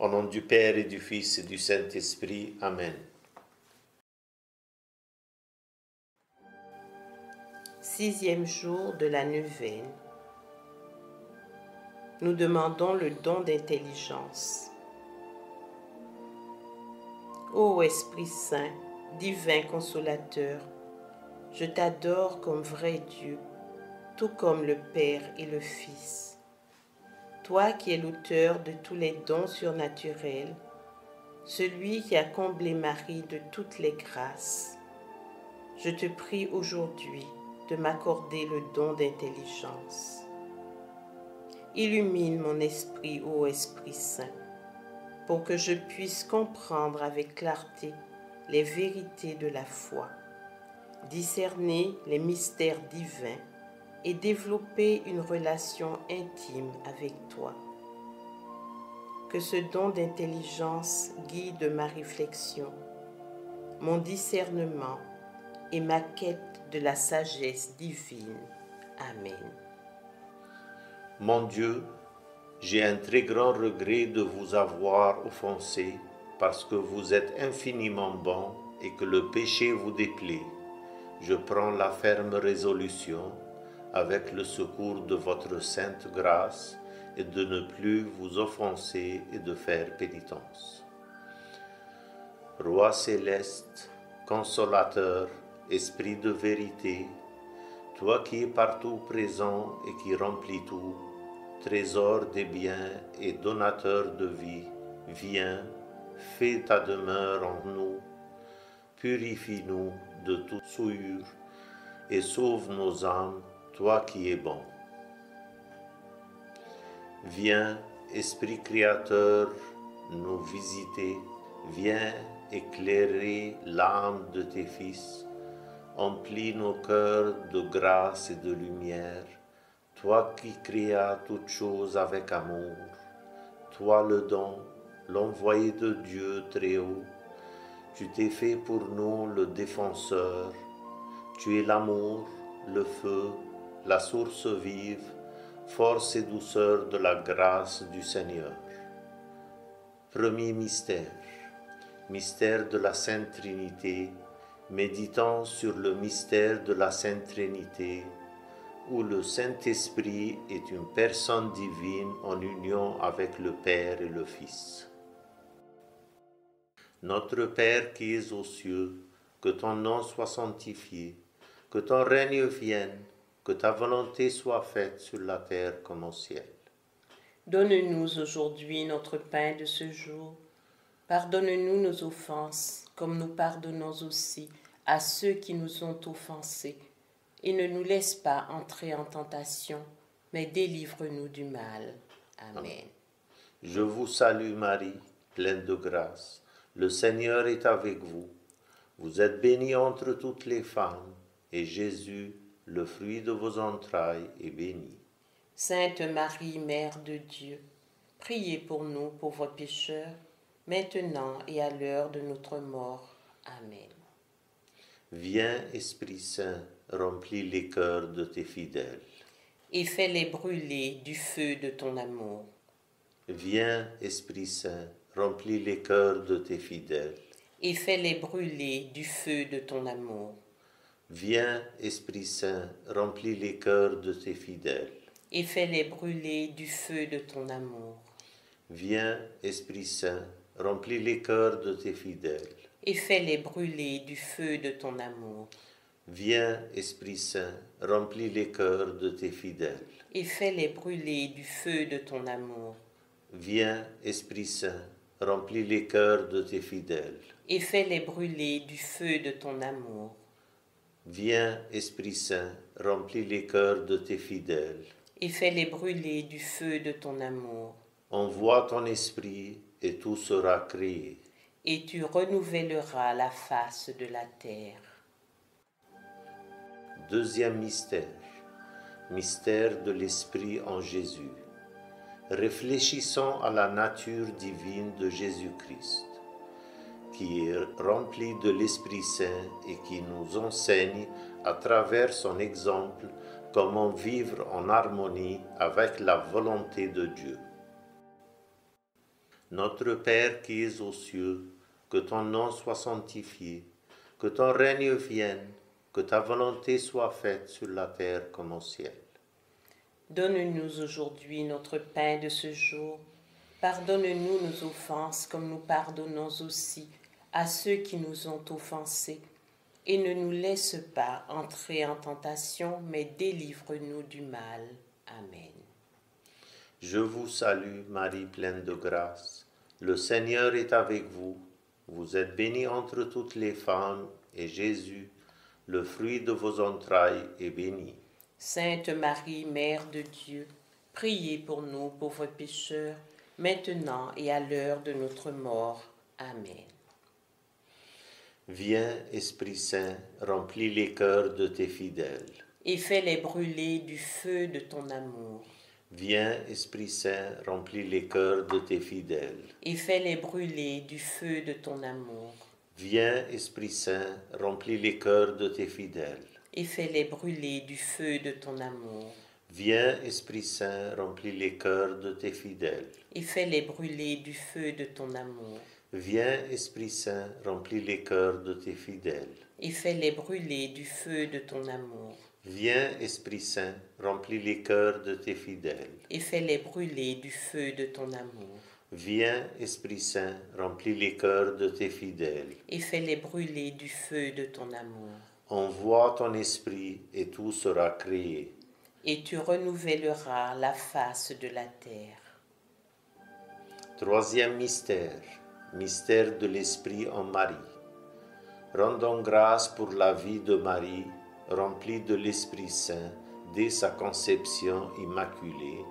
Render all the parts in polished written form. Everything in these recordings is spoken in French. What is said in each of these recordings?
Au nom du Père et du Fils et du Saint-Esprit. Amen. Sixième jour de la neuvaine. Nous demandons le don d'intelligence. Ô Esprit Saint, divin consolateur, je t'adore comme vrai Dieu, tout comme le Père et le Fils. Toi qui es l'auteur de tous les dons surnaturels, celui qui a comblé Marie de toutes les grâces, je te prie aujourd'hui de m'accorder le don d'intelligence. Illumine mon esprit, ô Esprit Saint, pour que je puisse comprendre avec clarté les vérités de la foi, discerner les mystères divins et développer une relation intime avec toi. Que ce don d'intelligence guide ma réflexion, mon discernement et ma quête de la sagesse divine. Amen. Mon Dieu, j'ai un très grand regret de vous avoir offensé parce que vous êtes infiniment bon et que le péché vous déplaît. Je prends la ferme résolution, avec le secours de votre sainte grâce, et de ne plus vous offenser et de faire pénitence. Roi céleste, consolateur, esprit de vérité, toi qui es partout présent et qui remplis tout, trésor des biens et donateur de vie, viens, fais ta demeure en nous, purifie-nous de toute souillure et sauve nos âmes, toi qui es bon. Viens, Esprit créateur, nous visiter, viens éclairer l'âme de tes fils, emplis nos cœurs de grâce et de lumière, toi qui créas toutes choses avec amour, toi le don, l'envoyé de Dieu très haut, tu t'es fait pour nous le défenseur, tu es l'amour, le feu, la source vive, force et douceur de la grâce du Seigneur. Premier mystère, mystère de la Sainte Trinité, méditant sur le mystère de la Sainte Trinité, où le Saint-Esprit est une personne divine en union avec le Père et le Fils. Notre Père qui es aux cieux, que ton nom soit sanctifié, que ton règne vienne, que ta volonté soit faite sur la terre comme au ciel. Donne-nous aujourd'hui notre pain de ce jour. Pardonne-nous nos offenses, comme nous pardonnons aussi à ceux qui nous ont offensés. Et ne nous laisse pas entrer en tentation, mais délivre-nous du mal. Amen. Je vous salue Marie, pleine de grâce. Le Seigneur est avec vous. Vous êtes bénie entre toutes les femmes, et Jésus, le fruit de vos entrailles, est béni. Sainte Marie, Mère de Dieu, priez pour nous pauvres pécheurs, maintenant et à l'heure de notre mort. Amen. Viens, Esprit Saint, remplis les cœurs de tes fidèles. Et fais-les brûler du feu de ton amour. Viens, Esprit Saint, remplis les cœurs de tes fidèles. Et fais-les brûler du feu de ton amour. Viens, Esprit Saint, remplis les cœurs de tes fidèles. Et fais-les brûler du feu de ton amour. Viens, Esprit Saint, remplis les cœurs de tes fidèles. Et fais-les brûler du feu de ton amour. Viens, Esprit Saint, remplis les cœurs de tes fidèles. Et fais-les brûler du feu de ton amour. Viens, Esprit Saint, remplis les cœurs de tes fidèles. Et fais-les brûler du feu de ton amour. Viens, Esprit Saint, remplis les cœurs de tes fidèles. Et fais-les brûler du feu de ton amour. Envoie ton esprit et tout sera créé. Et tu renouvelleras la face de la terre. Deuxième mystère, mystère de l'Esprit en Jésus. Réfléchissons à la nature divine de Jésus-Christ, qui est rempli de l'Esprit Saint et qui nous enseigne à travers son exemple comment vivre en harmonie avec la volonté de Dieu. Notre Père qui es aux cieux, que ton nom soit sanctifié, que ton règne vienne, que ta volonté soit faite sur la terre comme au ciel. Donne-nous aujourd'hui notre pain de ce jour. Pardonne-nous nos offenses comme nous pardonnons aussi à ceux qui nous ont offensés. Et ne nous laisse pas entrer en tentation, mais délivre-nous du mal. Amen. Je vous salue, Marie pleine de grâce. Le Seigneur est avec vous. Vous êtes bénie entre toutes les femmes, et Jésus, le fruit de vos entrailles, est béni. Sainte Marie, Mère de Dieu, priez pour nous pauvres pécheurs, maintenant et à l'heure de notre mort. Amen. Viens, Esprit Saint, remplis les cœurs de tes fidèles. Et fais-les brûler du feu de ton amour. Viens, Esprit Saint, remplis les cœurs de tes fidèles. Et fais-les brûler du feu de ton amour. Viens, Esprit Saint, remplis les cœurs de tes fidèles. Et fais-les brûler du feu de ton amour. Viens, Esprit Saint, remplis les cœurs de tes fidèles. Et fais-les brûler du feu de ton amour. Viens, Esprit Saint, remplis les cœurs de tes fidèles. Et fais-les brûler du feu de ton amour. Viens, Esprit Saint, remplis les cœurs de tes fidèles. Et fais-les brûler du feu de ton amour. Viens, Esprit Saint, remplis les cœurs de tes fidèles. Et fais-les brûler du feu de ton amour. Envoie ton esprit et tout sera créé. Et tu renouvelleras la face de la terre. Troisième mystère, mystère de l'Esprit en Marie. Rendons grâce pour la vie de Marie, remplie de l'Esprit Saint dès sa conception immaculée,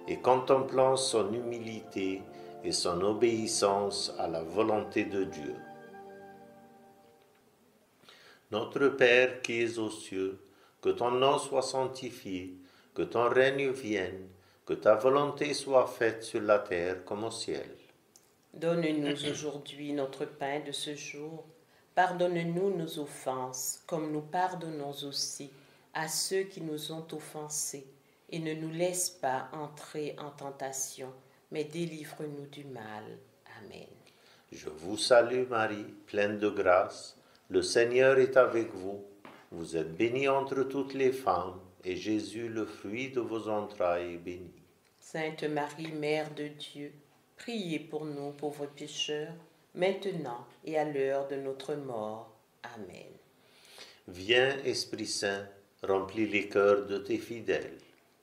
et contemplant son humilité et son obéissance à la volonté de Dieu. Notre Père qui es aux cieux, que ton nom soit sanctifié, que ton règne vienne, que ta volonté soit faite sur la terre comme au ciel. Donne-nous aujourd'hui notre pain de ce jour. Pardonne-nous nos offenses, comme nous pardonnons aussi à ceux qui nous ont offensés. Et ne nous laisse pas entrer en tentation, mais délivre-nous du mal. Amen. Je vous salue Marie, pleine de grâce. Le Seigneur est avec vous. Vous êtes bénie entre toutes les femmes, et Jésus, le fruit de vos entrailles, est béni. Sainte Marie, Mère de Dieu, priez pour nous pauvres pécheurs, maintenant et à l'heure de notre mort. Amen. Viens, Esprit Saint, remplis les cœurs de tes fidèles.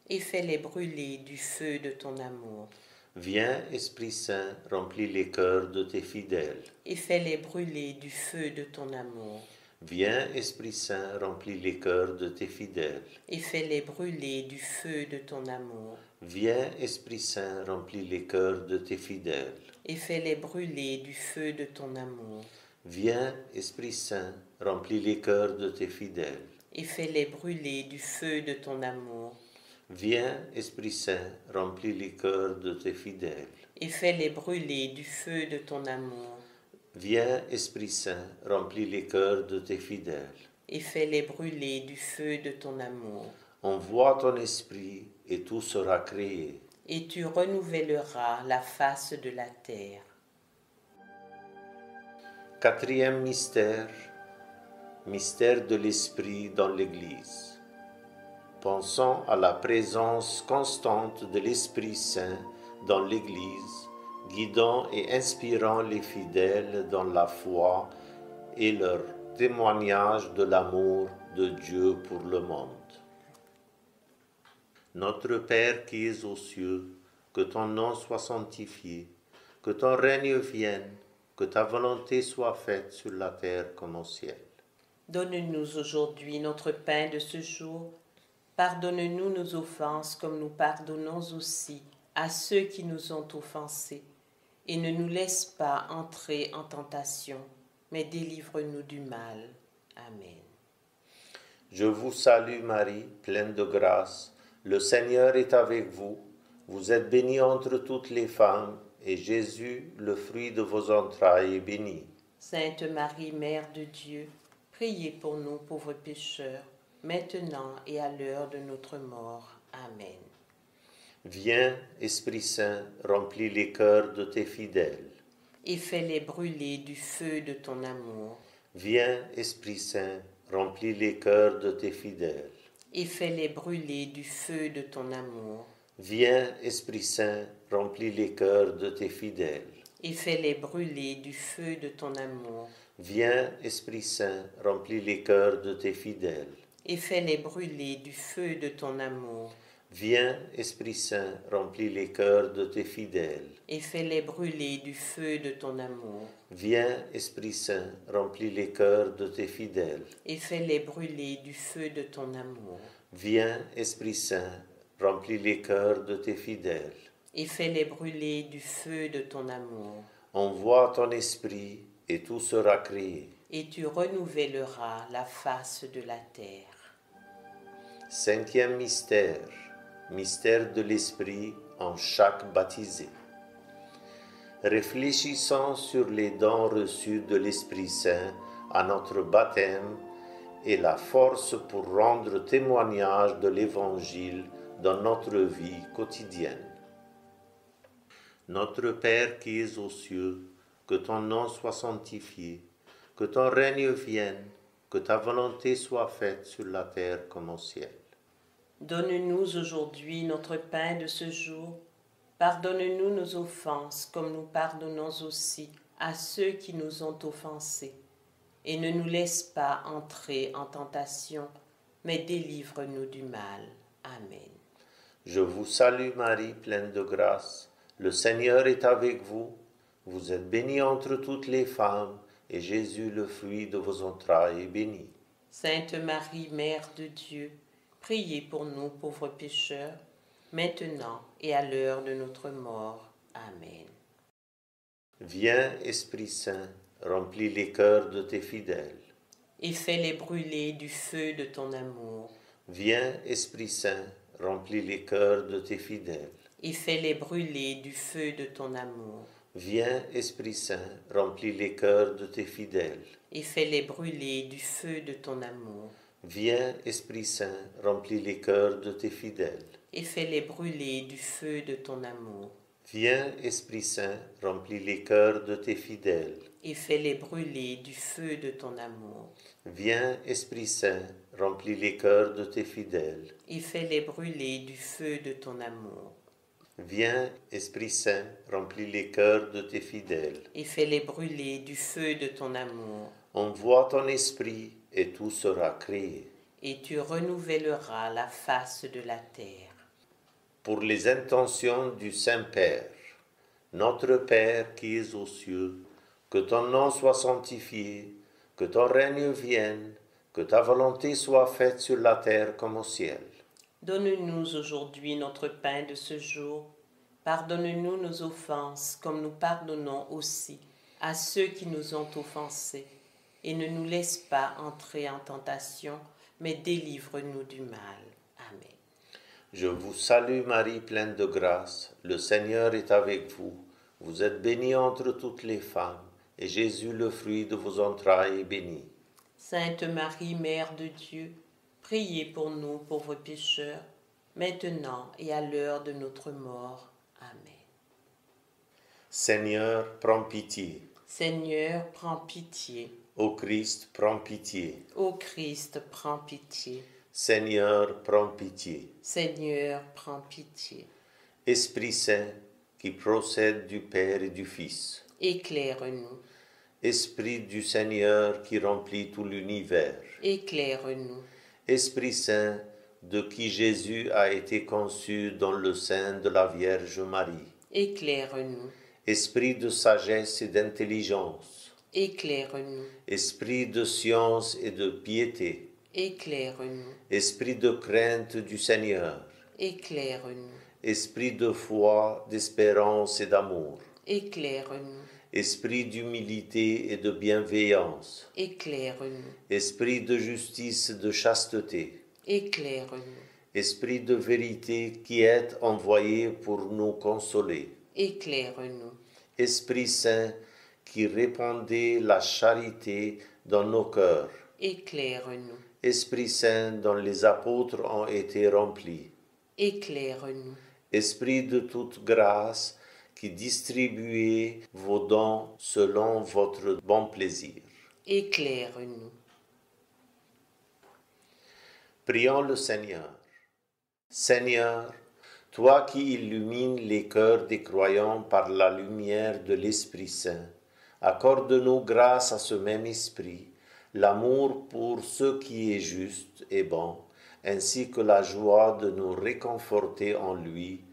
Et fais-les brûler du feu de ton amour. Viens, Esprit Saint, remplis les cœurs de tes fidèles. Et fais-les brûler du feu de ton amour. Viens, Esprit Saint, remplis les cœurs de tes fidèles. Et fais-les brûler du feu de ton amour. Viens, Esprit Saint, remplis les cœurs de tes fidèles. Et fais-les brûler du feu de ton amour. Viens, Esprit Saint, remplis les cœurs de tes fidèles. Et fais-les brûler du feu de ton amour. Viens, Esprit Saint, remplis les cœurs de tes fidèles. Et fais-les brûler du feu de ton amour. Viens, Esprit Saint, remplis les cœurs de tes fidèles. Et fais-les brûler du feu de ton amour. Envoie ton esprit et tout sera créé. Et tu renouvelleras la face de la terre. Quatrième mystère, mystère de l'Esprit dans l'Église. Pensons à la présence constante de l'Esprit Saint dans l'Église, guidant et inspirant les fidèles dans la foi et leur témoignage de l'amour de Dieu pour le monde. Notre Père qui es aux cieux, que ton nom soit sanctifié, que ton règne vienne, que ta volonté soit faite sur la terre comme au ciel. Donne-nous aujourd'hui notre pain de ce jour. Pardonne-nous nos offenses comme nous pardonnons aussi à ceux qui nous ont offensés. Et ne nous laisse pas entrer en tentation, mais délivre-nous du mal. Amen. Je vous salue Marie, pleine de grâce. Le Seigneur est avec vous. Vous êtes bénie entre toutes les femmes, et Jésus, le fruit de vos entrailles, est béni. Sainte Marie, Mère de Dieu, priez pour nous pauvres pécheurs, maintenant et à l'heure de notre mort. Amen. Viens, Esprit Saint, remplis les cœurs de tes fidèles. Et fais-les brûler du feu de ton amour. Viens, Esprit Saint, remplis les cœurs de tes fidèles. Et fais-les brûler du feu de ton amour. Viens, Esprit Saint, remplis les cœurs de tes fidèles. Et fais-les brûler du feu de ton amour. Viens, Esprit Saint, remplis les cœurs de tes fidèles. Et fais-les brûler du feu de ton amour. Viens, Esprit Saint, remplis les cœurs de tes fidèles. Et fais-les brûler du feu de ton amour. Viens, Esprit Saint, remplis les cœurs de tes fidèles. Et fais-les brûler du feu de ton amour. Viens, Esprit Saint, remplis les cœurs de tes fidèles. Et fais-les brûler du feu de ton amour. Envoie ton esprit et tout sera créé. Et tu renouvelleras la face de la terre. Cinquième mystère, mystère de l'esprit en chaque baptisé. Réfléchissons sur les dons reçus de l'Esprit Saint à notre baptême et la force pour rendre témoignage de l'Évangile dans notre vie quotidienne. Notre Père qui es aux cieux, que ton nom soit sanctifié, que ton règne vienne, que ta volonté soit faite sur la terre comme au ciel. Donne-nous aujourd'hui notre pain de ce jour. Pardonne-nous nos offenses comme nous pardonnons aussi à ceux qui nous ont offensés. Et ne nous laisse pas entrer en tentation, mais délivre-nous du mal. Amen. Je vous salue Marie, pleine de grâce. Le Seigneur est avec vous. Vous êtes bénie entre toutes les femmes, et Jésus, le fruit de vos entrailles, est béni. Sainte Marie, Mère de Dieu, priez pour nous pauvres pécheurs, maintenant et à l'heure de notre mort. Amen. Viens, Esprit Saint, remplis les cœurs de tes fidèles. Et fais-les brûler du feu de ton amour. Viens, Esprit Saint, remplis les cœurs de tes fidèles. Et fais-les brûler du feu de ton amour. Viens, Esprit Saint, remplis les cœurs de tes fidèles. Et fais-les brûler du feu de ton amour. Viens, Esprit Saint, remplis les cœurs de tes fidèles. Et fais-les brûler du feu de ton amour. Viens, Esprit Saint, remplis les cœurs de tes fidèles. Et fais-les brûler du feu de ton amour. Viens, Esprit Saint, remplis les cœurs de tes fidèles. Et fais-les brûler du feu de ton amour. Viens, Esprit Saint, remplis les cœurs de tes fidèles. Et fais-les brûler du feu de ton amour. Envoie ton esprit et tout sera créé. Et tu renouvelleras la face de la terre. Pour les intentions du Saint-Père, notre Père qui es aux cieux, que ton nom soit sanctifié, que ton règne vienne, que ta volonté soit faite sur la terre comme au ciel. Donne-nous aujourd'hui notre pain de ce jour. Pardonne-nous nos offenses, comme nous pardonnons aussi à ceux qui nous ont offensés. Et ne nous laisse pas entrer en tentation, mais délivre-nous du mal. Amen. Je vous salue Marie, pleine de grâce. Le Seigneur est avec vous. Vous êtes bénie entre toutes les femmes, et Jésus, le fruit de vos entrailles, est béni. Sainte Marie, Mère de Dieu, priez pour nous pauvres pécheurs, maintenant et à l'heure de notre mort. Amen. Seigneur, prends pitié. Seigneur, prends pitié. Ô Christ, prends pitié. Ô Christ, prends pitié. Seigneur, prends pitié. Seigneur, prends pitié. Esprit Saint, qui procède du Père et du Fils. Éclaire-nous. Esprit du Seigneur qui remplit tout l'univers. Éclaire-nous. Esprit Saint, de qui Jésus a été conçu dans le sein de la Vierge Marie. Éclaire-nous. Esprit de sagesse et d'intelligence. Éclaire-nous. Esprit de science et de piété. Éclaire-nous. Esprit de crainte du Seigneur. Éclaire-nous. Esprit de foi, d'espérance et d'amour. Éclaire-nous. Esprit d'humilité et de bienveillance. Éclaire-nous. Esprit de justice et de chasteté. Éclaire-nous. Esprit de vérité qui est envoyé pour nous consoler. Éclaire-nous. Esprit Saint qui répandait la charité dans nos cœurs. Éclaire-nous. Esprit Saint dont les apôtres ont été remplis. Éclaire-nous. Esprit de toute grâce, qui distribuez vos dons selon votre bon plaisir. Éclaire-nous. Prions le Seigneur. Seigneur, toi qui illumines les cœurs des croyants par la lumière de l'Esprit Saint, accorde-nous grâce à ce même Esprit, l'amour pour ce qui est juste et bon, ainsi que la joie de nous réconforter en lui.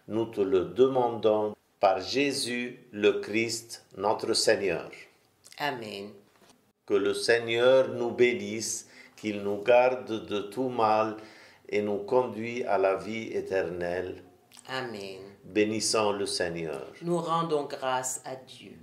Nous te le demandons par Jésus le Christ, notre Seigneur. Amen. Que le Seigneur nous bénisse, qu'il nous garde de tout mal et nous conduit à la vie éternelle. Amen. Bénissons le Seigneur. Nous rendons grâce à Dieu.